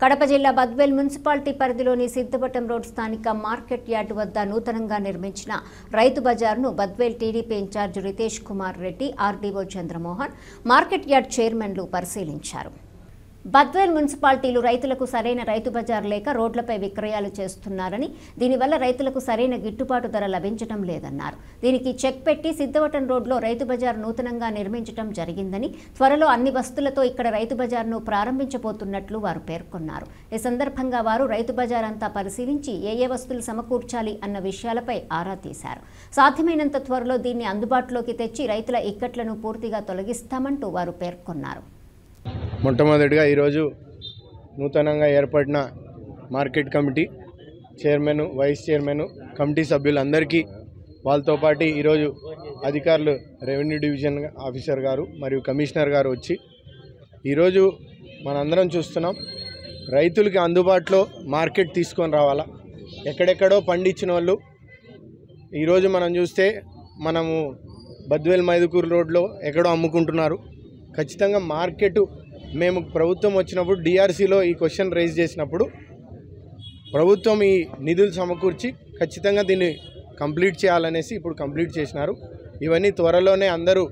కడప జిల్లా బద్వేల్ మున్సిపాలిటీ పరిధిలోని సిద్ధవటం రోడ్ స్థానిక మార్కెట్ యార్డు వద్ద నూతనంగా నిర్మించిన రైతు బజార్ను Badvel TDP incharge Ritesh Kumar Reddy, RDO Chandramohan, market yard చైర్మన్లు పరిశీలించారు. బద్వేల్ మున్సిపాలిటీలు రైతులకు సరైన రైతు బజార్ లేక రోడ్లపై విక్రయాలు చేస్తున్నారని, దీనివల్ల రైతులకు సరైన గిట్టుబాటు ధర లభించడం లేదన్నారు. దీనికి చెక్ పెట్టి సిద్ధవటం రోడ్లో రైతు బజార్ నూతనంగా నిర్మించడం జరిగిందని, త్వరలో అన్ని వస్తువులతో ఇక్కడ రైతు బజార్ను ప్రారంభించబోతున్నట్లు వారు పేర్కొన్నారు. ఈ సందర్భంగా వారు రైతు బజార్ అంతా పరిశీలించి ఏ వస్తువులు సమకూర్చాలి అన్న విషయాలపై ఆరా తీశారు. సాధ్యమైనంత త్వరలో దీన్ని అందుబాటులోకి తెచ్చి రైతుల ఇక్కట్లను పూర్తిగా తొలగిస్తామంటూ వారు పేర్కొన్నారు. మొట్టమొదటిగా ఈరోజు నూతనంగా ఏర్పడిన market committee chairman, vice chairman, committee సభ్యులందరికీ, వాళ్ళతో పాటు ఈరోజు అధికారులు, రెవెన్యూ డివిజన్ ఆఫీసర్ గారు మరియు కమిషనర్ గారు వచ్చి ఈరోజు మనందరం చూస్తున్నాం, రైతులకి అందుబాటులో మార్కెట్ తీసుకొని రావాలా. ఎక్కడెక్కడో పండించిన వాళ్ళు ఈరోజు మనం చూస్తే మనము బద్వేల్ మైదుకూరు రోడ్లో ఎక్కడో అమ్ముకుంటున్నారు. ఖచ్చితంగా మార్కెట్ మేము ప్రభుత్వం వచ్చినప్పుడు డిఆర్సీలో ఈ క్వశ్చన్ రైజ్ చేసినప్పుడు ప్రభుత్వం ఈ నిధులు సమకూర్చి ఖచ్చితంగా దీన్ని కంప్లీట్ చేయాలనేసి ఇప్పుడు కంప్లీట్ చేసినారు. ఇవన్నీ త్వరలోనే అందరూ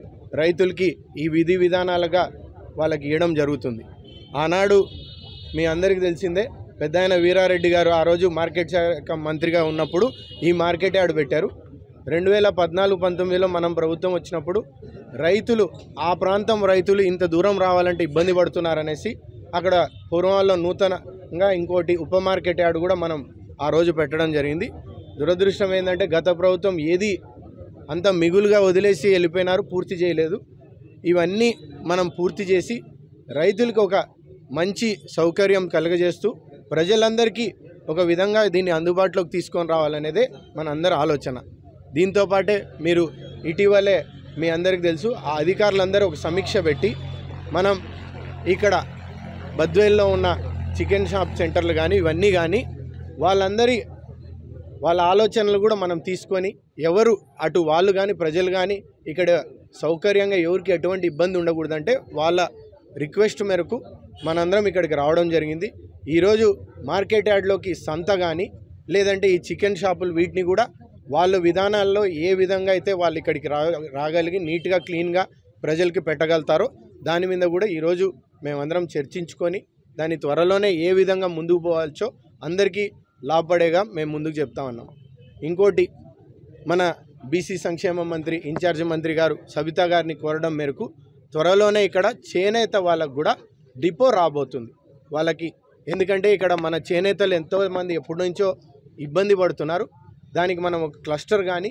రైతులకి ఈ విధి విధానాలుగా వాళ్ళకి ఇవ్వడం జరుగుతుంది. ఆనాడు మీ అందరికీ తెలిసిందే, పెద్దాయన వీరారెడ్డి గారు ఆ రోజు మార్కెట్ శాఖ మంత్రిగా ఉన్నప్పుడు ఈ మార్కెట్ యార్డ్ పెట్టారు. 2014-19లో మనం ప్రభుత్వం వచ్చినప్పుడు రైతులు, ఆ ప్రాంతం రైతులు ఇంత దూరం రావాలంటే ఇబ్బంది పడుతున్నారనేసి అక్కడ పూర్వంలో నూతనంగా ఇంకోటి ఉప మార్కెట్ యార్డ్ కూడా మనం ఆ రోజు పెట్టడం జరిగింది. దురదృష్టం ఏంటంటే గత ప్రభుత్వం ఏది అంత మిగులుగా వదిలేసి వెళ్ళిపోయినారు, పూర్తి చేయలేదు. ఇవన్నీ మనం పూర్తి చేసి రైతులకు ఒక మంచి సౌకర్యం కలుగజేస్తూ ప్రజలందరికీ ఒక విధంగా దీన్ని అందుబాటులోకి తీసుకొని రావాలనేదే మన అందరి ఆలోచన. దీంతోపాటే మీరు ఇటీవలే మీ అందరికీ తెలుసు, ఆ అధికారులందరూ ఒక సమీక్ష పెట్టి మనం ఇక్కడ బద్వేల్లో ఉన్న చికెన్ షాప్ సెంటర్లు కానీ ఇవన్నీ కానీ వాళ్ళ ఆలోచనలు కూడా మనం తీసుకొని, ఎవరు అటు వాళ్ళు కానీ ప్రజలు కానీ ఇక్కడ సౌకర్యంగా ఎవరికి ఎటువంటి ఇబ్బంది ఉండకూడదంటే వాళ్ళ రిక్వెస్ట్ మేరకు మనందరం ఇక్కడికి రావడం జరిగింది. ఈరోజు మార్కెట్ యార్డ్లోకి సంత కానీ లేదంటే ఈ చికెన్ షాపులు వీటిని కూడా వాళ్ళ విధానాల్లో ఏ విధంగా అయితే వాళ్ళు ఇక్కడికి రాగలిగి నీట్గా క్లీన్గా ప్రజలకి పెట్టగలుగుతారో దాని మీద కూడా ఈరోజు మేమందరం చర్చించుకొని దాని త్వరలోనే ఏ విధంగా ముందుకు పోవాల్సో అందరికీ లాభపడేగా మేము ముందుకు చెప్తా ఉన్నాం. ఇంకోటి, మన బీసీ సంక్షేమ మంత్రి, ఇన్ఛార్జ్ మంత్రి గారు సబితా గారిని కోరడం మేరకు త్వరలోనే ఇక్కడ చేనేత వాళ్ళకు కూడా డిపో రాబోతుంది వాళ్ళకి. ఎందుకంటే ఇక్కడ మన చేనేతలు ఎంతోమంది ఎప్పటి నుంచో ఇబ్బంది పడుతున్నారు. దానికి మనం ఒక క్లస్టర్ కానీ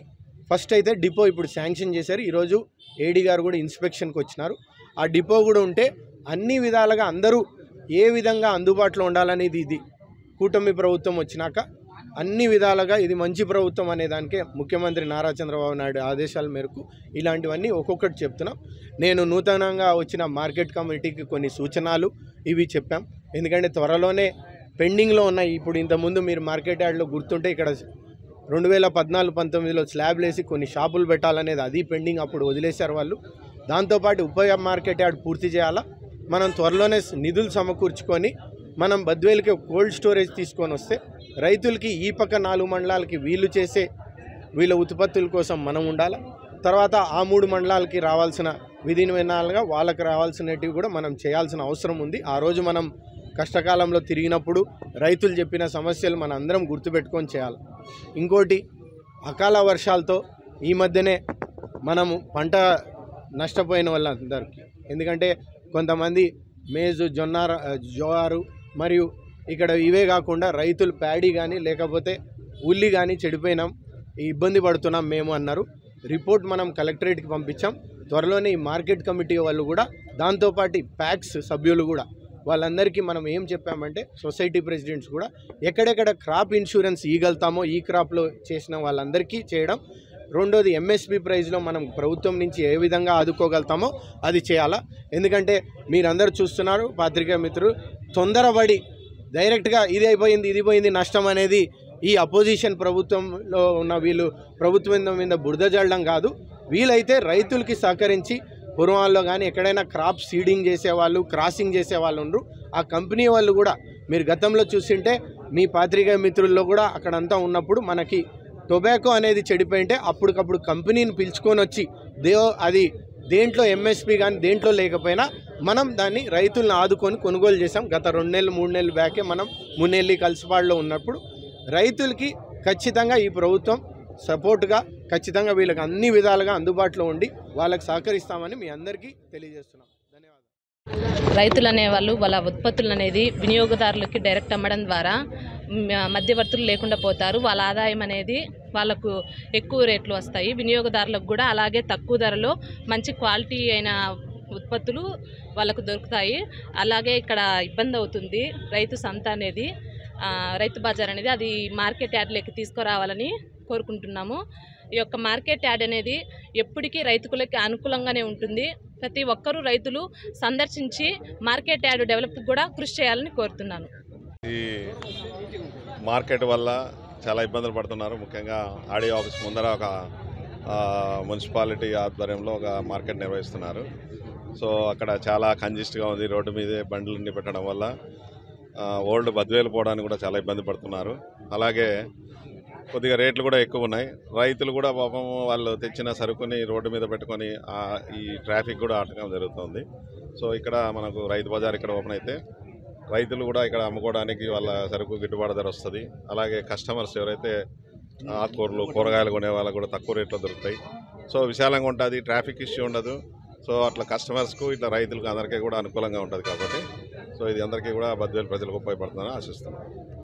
ఫస్ట్ అయితే డిపో ఇప్పుడు శాంక్షన్ చేశారు. ఈరోజు ఏడీ గారు కూడా ఇన్స్పెక్షన్కి వచ్చినారు. ఆ డిపో కూడా ఉంటే అన్ని విధాలుగా అందరూ ఏ విధంగా అందుబాటులో ఉండాలనేది ఇది కూటమి ప్రభుత్వం వచ్చినాక అన్ని విధాలుగా ఇది మంచి ప్రభుత్వం అనేదానికే ముఖ్యమంత్రి నారా చంద్రబాబు నాయుడు ఆదేశాల మేరకు ఇలాంటివన్నీ ఒక్కొక్కటి చెప్తున్నాం. నేను నూతనంగా వచ్చిన మార్కెట్ కమిటీకి కొన్ని సూచనలు ఇవి చెప్పాం. ఎందుకంటే త్వరలోనే పెండింగ్లో ఉన్నాయి. ఇప్పుడు ఇంతకుముందు మీరు మార్కెట్ యార్డ్లో గుర్తుంటే ఇక్కడ 2014-19లో స్లాబ్లు వేసి కొన్ని షాపులు పెట్టాలనేది అది పెండింగ్, అప్పుడు వదిలేశారు వాళ్ళు. దాంతోపాటు ఉప మార్కెట్ యార్డ్ పూర్తి చేయాలా. మనం త్వరలోనే నిధులు సమకూర్చుకొని మనం బద్వేల్కి కోల్డ్ స్టోరేజ్ తీసుకొని వస్తే రైతులకి ఈ పక్క 4 మండలాలకి వీళ్ళ ఉత్పత్తుల కోసం మనం ఉండాలి. తర్వాత ఆ 3 మండలాలకి రావాల్సిన విధి విధానాలుగా వాళ్ళకి రావాల్సినవి కూడా మనం చేయాల్సిన అవసరం ఉంది. ఆ రోజు మనం కష్టకాలంలో తిరిగినప్పుడు రైతులు చెప్పిన సమస్యలు మన అందరం గుర్తుపెట్టుకొని చేయాలి. ఇంకోటి, అకాల వర్షాలతో ఈ మధ్యనే మనము పంట నష్టపోయిన వాళ్ళందరికీ, ఎందుకంటే కొంతమంది మేజు, జోవారు మరియు ఇక్కడ ఇవే కాకుండా రైతులు ప్యాడీ కానీ లేకపోతే ఉల్లి కానీ చెడిపోయినాం, ఇబ్బంది పడుతున్నాం మేము అన్నారు. రిపోర్ట్ మనం కలెక్టరేట్కి పంపించాం. త్వరలోనే ఈ మార్కెట్ కమిటీ వాళ్ళు కూడా దాంతోపాటు ప్యాక్స్ సభ్యులు కూడా వాళ్ళందరికీ మనం ఏం చెప్పామంటే సొసైటీ ప్రెసిడెంట్స్ కూడా ఎక్కడెక్కడ క్రాప్ ఇన్సూరెన్స్ ఇవ్వగలుగుతామో ఈ క్రాప్లో చేసిన వాళ్ళందరికీ చేయడం. రెండోది, ఎంఎస్పి ప్రైస్లో మనం ప్రభుత్వం నుంచి ఏ విధంగా ఆదుకోగలుగుతామో అది చేయాలా. ఎందుకంటే మీరందరూ చూస్తున్నారు పాత్రికేయ మిత్రులు, తొందరపడి డైరెక్ట్గా ఇది అయిపోయింది ఇది పోయింది నష్టం అనేది ఈ అపోజిషన్ ప్రభుత్వంలో ఉన్న వీళ్ళు ప్రభుత్వం మీద బురద జల్లడం కాదు. వీలైతే రైతులకి సహకరించి పూర్వాల్లో కానీ ఎక్కడైనా క్రాప్ సీడింగ్ చేసేవాళ్ళు, క్రాసింగ్ చేసేవాళ్ళు ఉండరు, ఆ కంపెనీ వాళ్ళు కూడా మీరు గతంలో చూస్తుంటే మీ పాత్రికేయ మిత్రుల్లో కూడా అక్కడంతా ఉన్నప్పుడు మనకి టొబాకో అనేది చెడిపోయింటే అప్పటికప్పుడు కంపెనీని పిలుచుకొని వచ్చి అది దేంట్లో ఎంఎస్పి కానీ దేంట్లో లేకపోయినా మనం దాన్ని రైతులను ఆదుకొని కొనుగోలు చేసాం. గత 2 నెలలు 3 నెలలు బ్యాకే మనం మున్నెల్లి కలసపాడులో ఉన్నప్పుడు రైతులకి ఖచ్చితంగా ఈ ప్రభుత్వం సపోర్ట్గా ఖచ్చితంగా వీళ్ళకి అన్ని విధాలుగా అందుబాటులో ఉండి వాళ్ళకి సహకరిస్తామని మీ అందరికీ తెలియజేస్తున్నాం. ధన్యవాదాలు. రైతులు అనేవాళ్ళు వాళ్ళ ఉత్పత్తులు అనేది వినియోగదారులకి డైరెక్ట్ అమ్మడం ద్వారా మధ్యవర్తులు లేకుండా పోతారు. వాళ్ళ ఆదాయం అనేది వాళ్ళకు ఎక్కువ రేట్లు వస్తాయి. వినియోగదారులకు కూడా అలాగే తక్కువ ధరలో మంచి క్వాలిటీ అయిన ఉత్పత్తులు వాళ్ళకు దొరుకుతాయి. అలాగే ఇక్కడ ఇబ్బంది అవుతుంది రైతు సంత అనేది, రైతు బజార్ అనేది, అది మార్కెట్ యార్డ్లోకి తీసుకురావాలని కోరుకుంటున్నాము. ఈ యొక్క మార్కెట్ యార్డ్ అనేది ఎప్పటికీ రైతులకి అనుకూలంగానే ఉంటుంది. ప్రతి ఒక్కరూ రైతులు సందర్శించి మార్కెట్ యార్డ్ డెవలప్ కూడా కృషి చేయాలని కోరుతున్నాను. ఈ మార్కెట్ వల్ల చాలా ఇబ్బందులు పడుతున్నారు. ముఖ్యంగా ఆడియో ఆఫీస్ ముందర ఒక మున్సిపాలిటీ ఆధ్వర్యంలో ఒక మార్కెట్ నిర్వహిస్తున్నారు. సో అక్కడ చాలా కంజెస్ట్గా ఉంది. రోడ్డు మీదే బండ్లన్నీ పెట్టడం వల్ల ఓల్డ్ బద్వేలు పోవడానికి కూడా చాలా ఇబ్బంది పడుతున్నారు. అలాగే కొద్దిగా రేట్లు కూడా ఎక్కువ ఉన్నాయి. రైతులు కూడా పాపం వాళ్ళు తెచ్చిన సరుకుని రోడ్డు మీద పెట్టుకొని ఈ ట్రాఫిక్ కూడా ఆటంకం జరుగుతుంది. సో ఇక్కడ మనకు రైతు బజార్ ఇక్కడ ఓపెన్ అయితే రైతులు కూడా ఇక్కడ అమ్ముకోవడానికి వాళ్ళ సరుకు గిట్టుబాటు ధర వస్తుంది. అలాగే కస్టమర్స్ ఎవరైతే ఆకుకూరలు కూరగాయలు కొనే వాళ్ళకు కూడా తక్కువ రేట్లో దొరుకుతాయి. సో విశాలంగా ఉంటుంది, ట్రాఫిక్ ఇష్యూ ఉండదు. సో అట్లా కస్టమర్స్కు ఇట్లా రైతులకు అందరికీ కూడా అనుకూలంగా ఉంటుంది. కాబట్టి సో ఇది అందరికీ కూడా బద్వేలు ప్రజలకు ఉపయోగపడుతుందని ఆశిస్తున్నాను.